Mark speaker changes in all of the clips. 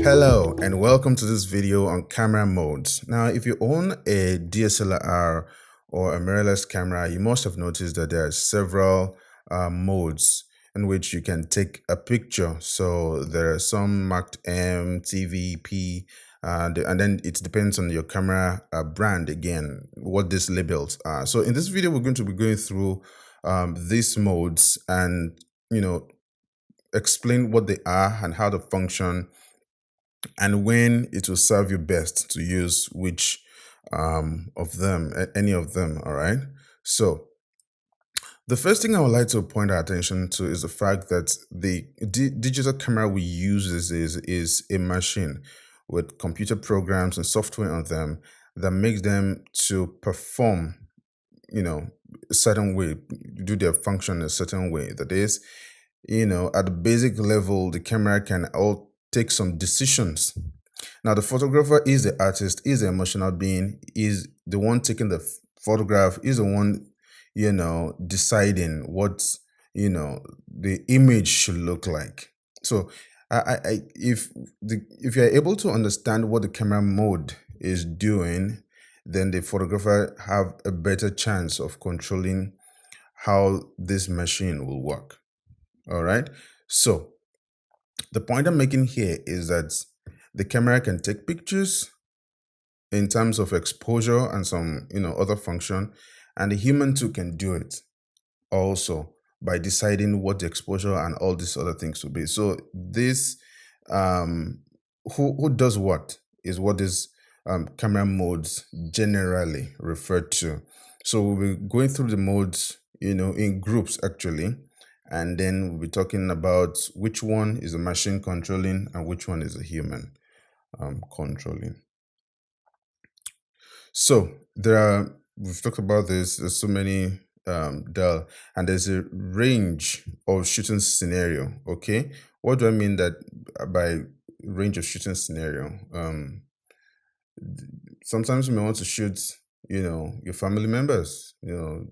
Speaker 1: Hello and welcome to this video on camera modes. Now, if you own a DSLR or a mirrorless camera, you must have noticed that there are several modes in which you can take a picture. So there are some marked M, TV, P, and then it depends on your camera brand again, what these labels are. So in this video, we're going to be going through these modes and, explain what they are and how they function and when it will serve you best to use which of them, any of them. All right. So the first thing I would like to point our attention to is the fact that the digital camera we use is a machine with computer programs and software on them that makes them to perform, a certain way, do their function a certain way. That is, at the basic level, the camera can all take some decisions. Now, the photographer is the artist, is the emotional being, is the one taking the photograph, is the one, deciding what, the image should look like. So, if you're able to understand what the camera mode is doing, then the photographer have a better chance of controlling how this machine will work. All right. So the point I'm making here is that the camera can take pictures in terms of exposure and some, other function, and the human too can do it also by deciding what the exposure and all these other things will be. So this, who does what is what is camera modes generally referred to. So we'll be going through the modes, in groups actually. And then we'll be talking about which one is a machine controlling and which one is a human controlling. So we've talked about this, there's so many and there's a range of shooting scenario. Okay. What do I mean that by range of shooting scenario? Sometimes you may want to shoot, your family members,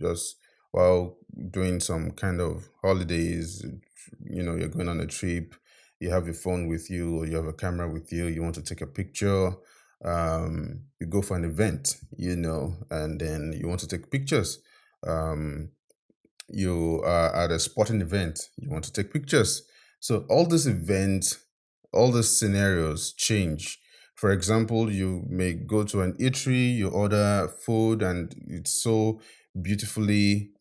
Speaker 1: just while doing some kind of holidays, you're going on a trip, you have your phone with you or you have a camera with you, you want to take a picture, you go for an event, and then you want to take pictures. You are at a sporting event, you want to take pictures. So all these events, all these scenarios change. For example, you may go to an eatery, you order food, and it's so beautifully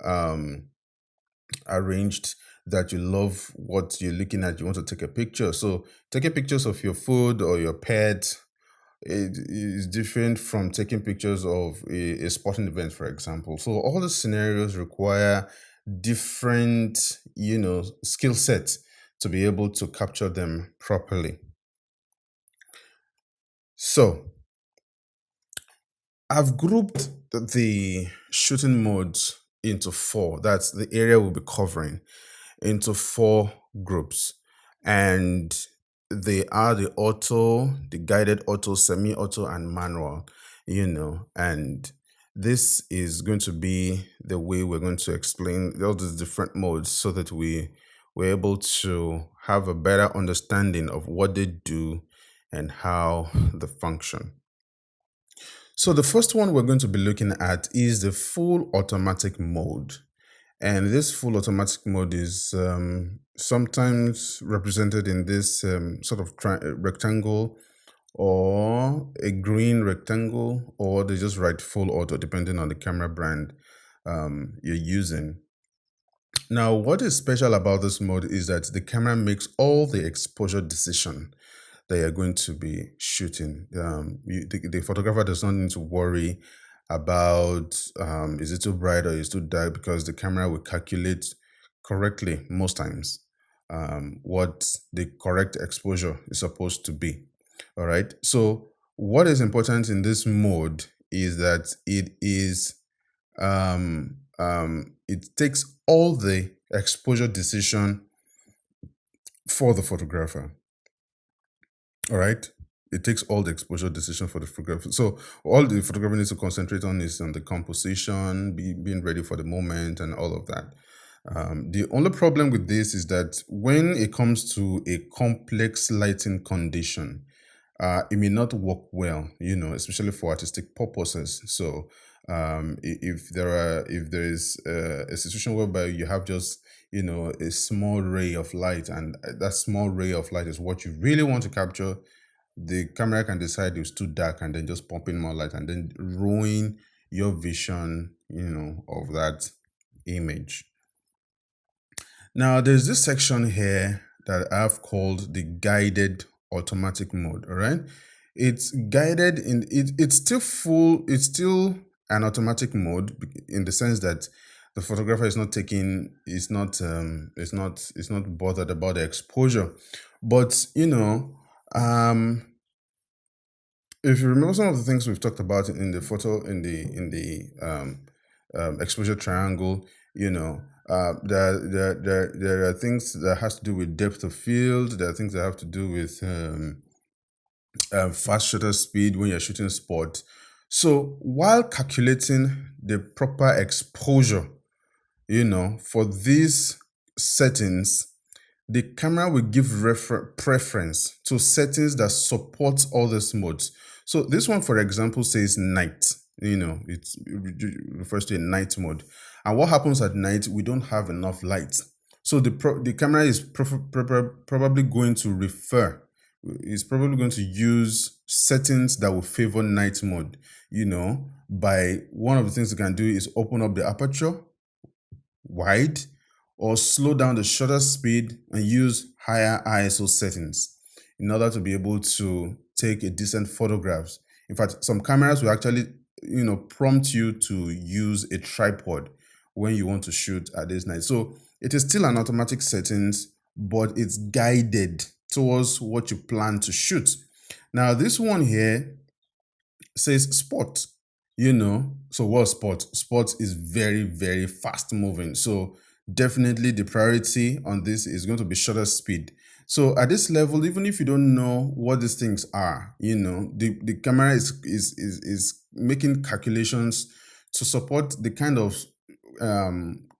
Speaker 1: arranged that you love what you're looking at. You want to take a picture. So taking pictures of your food or your pet, it is different from taking pictures of a sporting event, for example. So all the scenarios require different, skill sets to be able to capture them properly. So I've grouped the shooting modes into four. That's the area we'll be covering into four groups. And they are the auto, the guided auto, semi-auto, and manual, and this is going to be the way we're going to explain all these different modes so that we're able to have a better understanding of what they do and how they function. So the first one we're going to be looking at is the full automatic mode. And this full automatic mode is sometimes represented in this sort of rectangle or a green rectangle, or they just write full auto depending on the camera brand you're using. Now, what is special about this mode is that the camera makes all the exposure decision that you're going to be shooting. The photographer does not need to worry about is it too bright or is it too dark, because the camera will calculate correctly most times what the correct exposure is supposed to be. All right. So what is important in this mode is that it takes all the exposure decision for the photographer. All right. It takes all the exposure decision for the photographer. So all the photographer needs to concentrate on is on the composition, being ready for the moment and all of that. The only problem with this is that when it comes to a complex lighting condition, it may not work well, especially for artistic purposes. So, if there is a situation whereby you have just, a small ray of light, and that small ray of light is what you really want to capture, the camera can decide it's too dark and then just pump in more light and then ruin your vision, of that image. Now, there's this section here that I've called the guided automatic mode. All right, it's guided it's still it's still an automatic mode in the sense that the photographer is not taking, it's not bothered about the exposure, but if you remember some of the things we've talked about in the photo, exposure triangle, there are things that has to do with depth of field. There are things that have to do with fast shutter speed when you're shooting sport. So while calculating the proper exposure, for these settings, the camera will give preference to settings that support all these modes. So this one, for example, says night. It refers to a night mode. And what happens at night? We don't have enough light. So the camera is probably going to use settings that will favor night mode. By one of the things you can do is open up the aperture wide, or slow down the shutter speed and use higher ISO settings in order to be able to take a decent photographs. In fact, some cameras will actually, prompt you to use a tripod when you want to shoot at this night. So it is still an automatic settings, but it's guided towards what you plan to shoot. Now, this one here says sport. So what sport? Sport is very, very fast moving. So definitely the priority on this is going to be shutter speed. So at this level, even if you don't know what these things are, the camera is making calculations to support the kind of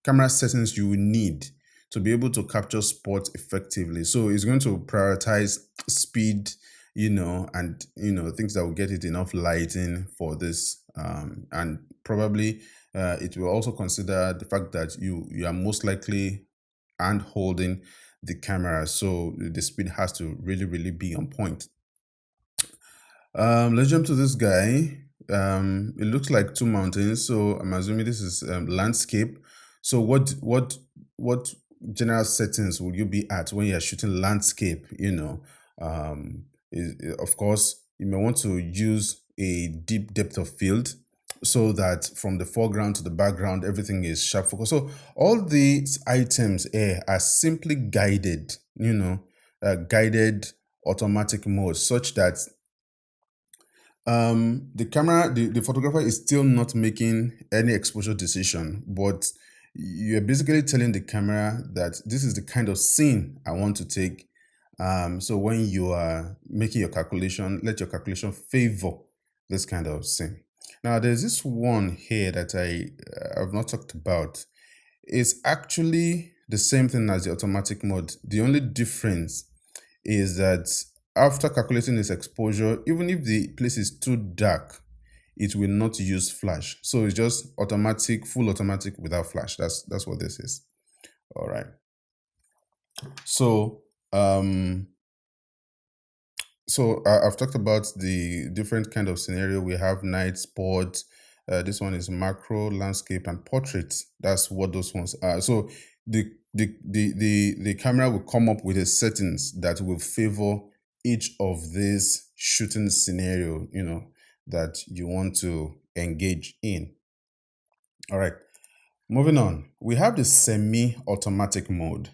Speaker 1: camera settings you will need to be able to capture sport effectively. So it's going to prioritize speed, and things that will get it enough lighting for this, and probably it will also consider the fact that you are most likely hand holding the camera, so the speed has to really, really be on point. Let's jump to this guy. It looks like two mountains, so I'm assuming this is landscape. So what general settings will you be at when you're shooting landscape? Of course, you may want to use a deep depth of field so that from the foreground to the background, everything is sharp focus. So all these items here are simply guided, guided automatic mode, such that the photographer is still not making any exposure decision, but you're basically telling the camera that this is the kind of scene I want to take. So when you are making your calculation, let your calculation favor this kind of scene. Now, there's this one here that I've not talked about. It's actually the same thing as the automatic mode. The only difference is that after calculating its exposure, even if the place is too dark, it will not use flash. So it's just automatic, full automatic without flash. That's what this is. All right. So I've talked about the different kind of scenario. We have night, sport. This one is macro, landscape, and portrait. That's what those ones are. So the camera will come up with a settings that will favor each of these shooting scenario, that you want to engage in. All right. Moving on, we have the semi-automatic mode.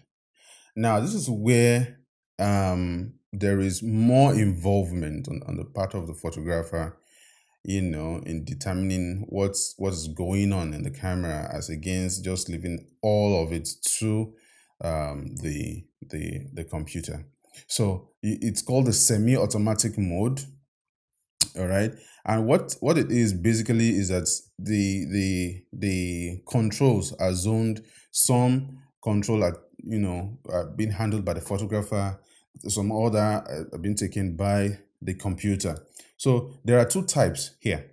Speaker 1: Now, this is where there is more involvement on the part of the photographer, in determining what's going on in the camera, as against just leaving all of it to the computer. So it's called the semi-automatic mode. All right. And what it is basically is that the controls are zoned, some control are, being handled by the photographer. Some other are being taken by the computer. So there are two types here.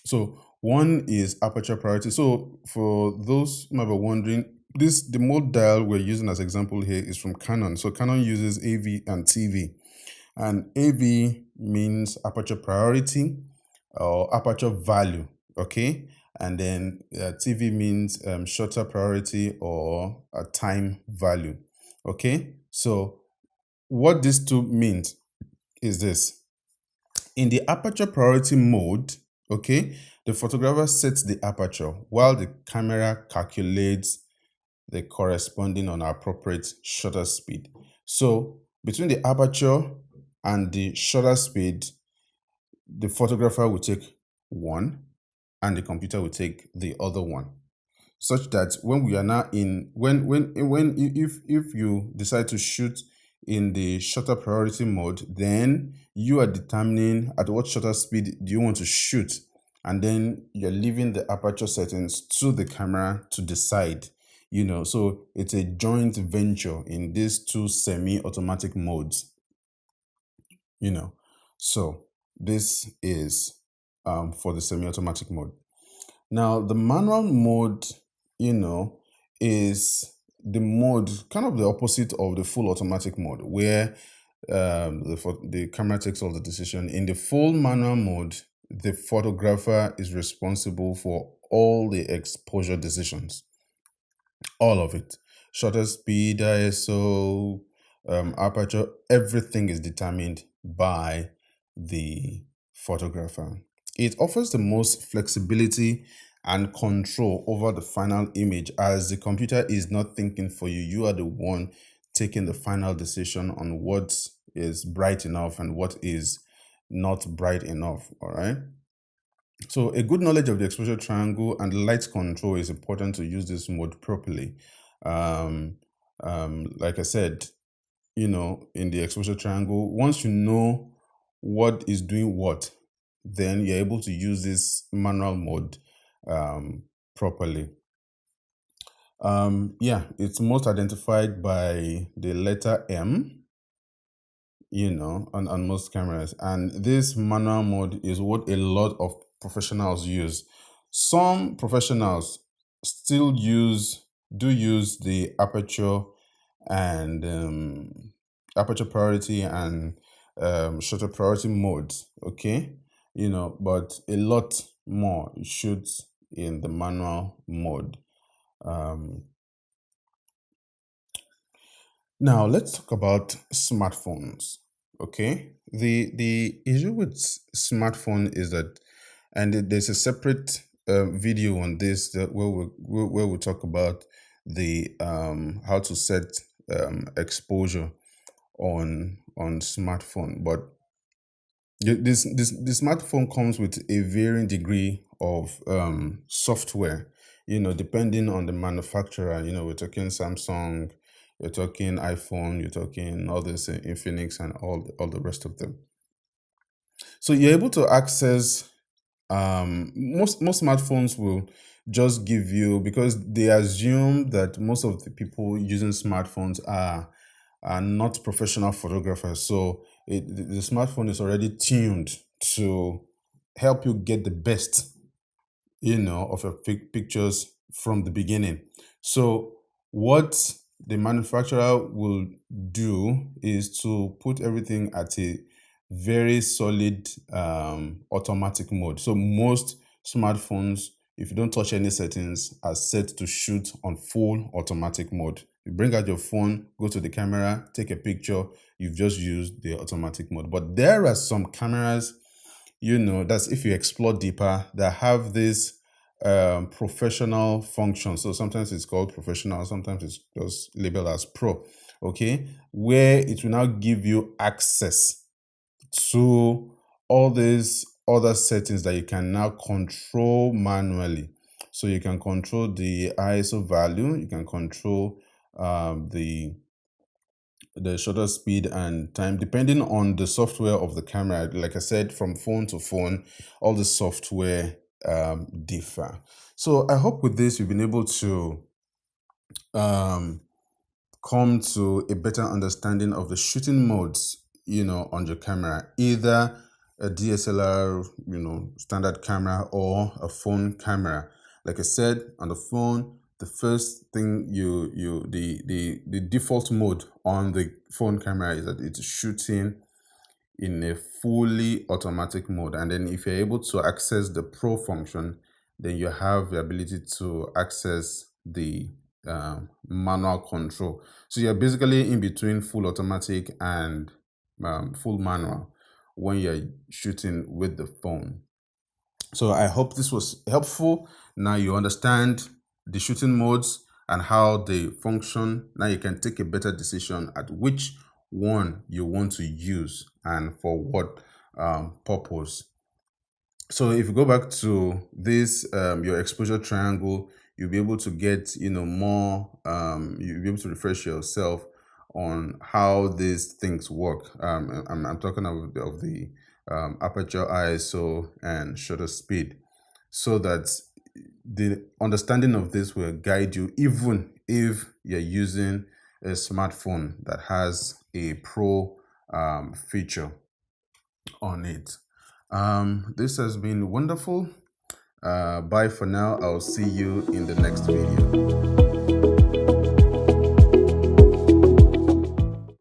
Speaker 1: So one is aperture priority. So for those who might be wondering, the mode dial we're using as example here is from Canon. So Canon uses AV and TV. And AV means aperture priority or aperture value, okay? And then TV means shutter priority or a time value, okay? So what these two means is this. In the aperture priority mode, okay, the photographer sets the aperture while the camera calculates the corresponding or appropriate shutter speed. So between the aperture and the shutter speed, the photographer will take one and the computer will take the other one, such that when we are now in when if you decide to shoot in the shutter priority mode, then you are determining at what shutter speed do you want to shoot, and then you're leaving the aperture settings to the camera to decide. So it's a joint venture in these two semi-automatic modes. So this is for the semi-automatic mode. Now, the manual mode, is the mode kind of the opposite of the full automatic mode, where the camera takes all the decision. In the full manual mode, the photographer is responsible for all the exposure decisions, all of it. Shutter speed, ISO, aperture, everything is determined by the photographer. It offers the most flexibility and control over the final image, as the computer is not thinking for you. You are the one taking the final decision on what is bright enough and what is not bright enough. All right. So a good knowledge of the exposure triangle and light control is important to use this mode properly. Like I said, in the exposure triangle, once you know what is doing what, then you're able to use this manual mode properly. It's most identified by the letter M, on most cameras. And this manual mode is what a lot of professionals use. Some professionals still use the aperture and aperture priority and shutter priority modes, okay? But a lot more shoots in the manual mode. Now let's talk about smartphones. Okay, the issue with smartphone is that, and there's a separate video on this that where we talk about the how to set exposure on smartphone. But the smartphone comes with a varying degree of software, depending on the manufacturer. We're talking Samsung, you're talking iPhone, you're talking all this Infinix and all the rest of them. So you're able to access most smartphones will just give you, because they assume that most of the people using smartphones are not professional photographers. So the smartphone is already tuned to help you get the best, of your pictures from the beginning. So what the manufacturer will do is to put everything at a very solid automatic mode. So most smartphones, if you don't touch any settings, are set to shoot on full automatic mode. You bring out your phone, go to the camera, take a picture, you've just used the automatic mode. But there are some cameras, that's if you explore deeper, that have this professional function. So sometimes it's called professional, sometimes it's just labeled as pro, okay, where it will now give you access to all these other settings that you can now control manually. So you can control the ISO value, you can control the shutter speed and time depending on the software of the camera. Like I said, from phone to phone, all the software differ. So I hope with this you've been able to um, come to a better understanding of the shooting modes, on your camera, either a DSLR, standard camera, or a phone camera. Like I said, on the phone, the first thing the default mode on the phone camera is that it's shooting in a fully automatic mode. And then if you're able to access the pro function, then you have the ability to access the manual control. So you're basically in between full automatic and full manual when you're shooting with the phone. So I hope this was helpful. Now you understand the shooting modes and how they function. Now you can take a better decision at which one you want to use and for what purpose. So if you go back to this, your exposure triangle, you'll be able to get, more, you'll be able to refresh yourself on how these things work. I'm talking of the aperture, ISO, and shutter speed, so that the understanding of this will guide you even if you're using a smartphone that has a pro feature on it. This has been wonderful. Bye for now. I'll see you in the next video.